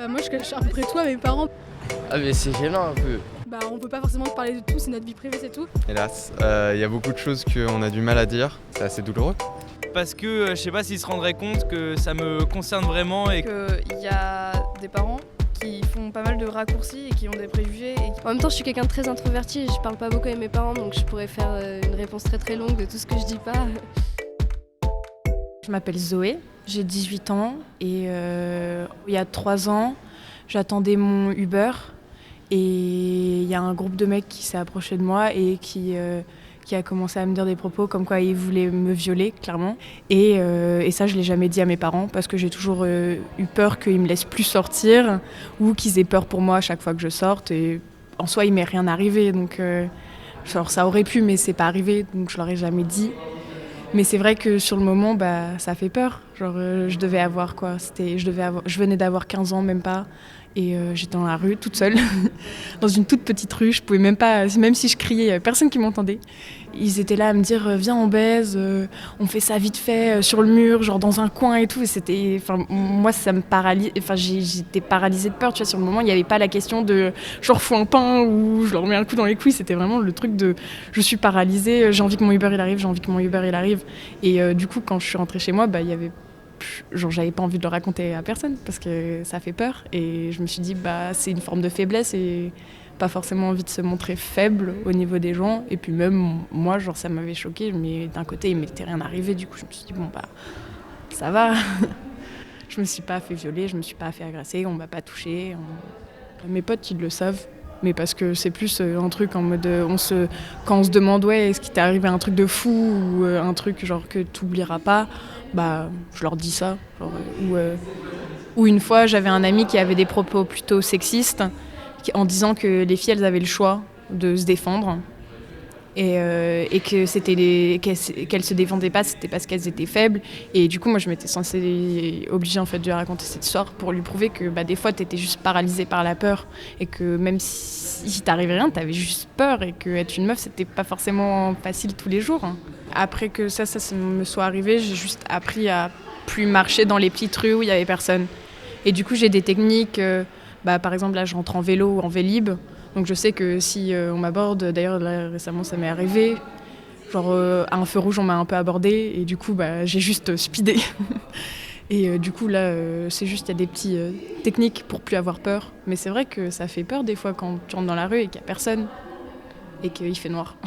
Moi je cache à peu près tout à mes parents. Ah mais c'est gênant un peu. On peut pas forcément parler de tout, c'est notre vie privée, c'est tout. Hélas, y a beaucoup de choses qu'on a du mal à dire, c'est assez douloureux. Parce que je sais pas s'ils se rendraient compte que ça me concerne vraiment et qu'il y a des parents qui font pas mal de raccourcis et qui ont des préjugés. En même temps, je suis quelqu'un de très introverti et je parle pas beaucoup avec mes parents, donc je pourrais faire une réponse très très longue de tout ce que je dis pas. Je m'appelle Zoé, j'ai 18 ans et il y a 3 ans, j'attendais mon Uber et il y a un groupe de mecs qui s'est approché de moi et qui a commencé à me dire des propos comme quoi ils voulaient me violer, clairement. Et ça, je ne l'ai jamais dit à mes parents parce que j'ai toujours eu peur qu'ils ne me laissent plus sortir ou qu'ils aient peur pour moi à chaque fois que je sorte. Et en soi, il m'est rien arrivé, donc ça aurait pu, mais c'est pas arrivé, donc je leur ai jamais dit. Mais c'est vrai que sur le moment, ça fait peur. Je devais avoir quoi ? Je venais d'avoir 15 ans, même pas. Et j'étais dans la rue, toute seule, dans une toute petite rue. Je pouvais même pas, même si je criais, il n'y avait personne qui m'entendait. Ils étaient là à me dire viens, on baise, on fait ça vite fait sur le mur, genre dans un coin et tout. Et moi, ça me paralyse. J'étais paralysée de peur. Tu vois, sur le moment, il n'y avait pas la question de je leur fous un pain ou je leur mets un coup dans les couilles. C'était vraiment le truc de je suis paralysée, j'ai envie que mon Uber il arrive, Et du coup, quand je suis rentrée chez moi, il y avait j'avais pas envie de le raconter à personne parce que ça fait peur et je me suis dit c'est une forme de faiblesse et pas forcément envie de se montrer faible au niveau des gens et puis même moi ça m'avait choquée mais d'un côté il m'était rien arrivé, du coup je me suis dit ça va. Je me suis pas fait violer, je me suis pas fait agresser, on m'a pas touchée. Mes potes ils le savent, mais parce que c'est plus un truc en mode quand on se demande est-ce qu'il t'est arrivé un truc de fou ou un truc genre que t'oublieras pas, je leur dis ça. Ou une fois j'avais un ami qui avait des propos plutôt sexistes en disant que les filles elles avaient le choix de se défendre et que qu'elles se défendaient pas, c'était parce qu'elles étaient faibles. Et du coup moi je m'étais censée obligée en fait de lui raconter cette histoire pour lui prouver que des fois t'étais juste paralysée par la peur et que même si t'arrivait rien t'avais juste peur et que être une meuf c'était pas forcément facile tous les jours. Après que ça me soit arrivé, j'ai juste appris à plus marcher dans les petites rues où il y avait personne. Et du coup j'ai des techniques, par exemple là je rentre en vélo ou en vélib. Donc je sais que si on m'aborde, d'ailleurs là récemment ça m'est arrivé, à un feu rouge on m'a un peu abordé et du coup j'ai juste speedé. Et du coup là c'est juste il y a des petites techniques pour plus avoir peur. Mais c'est vrai que ça fait peur des fois quand tu rentres dans la rue et qu'il n'y a personne et qu'il fait noir.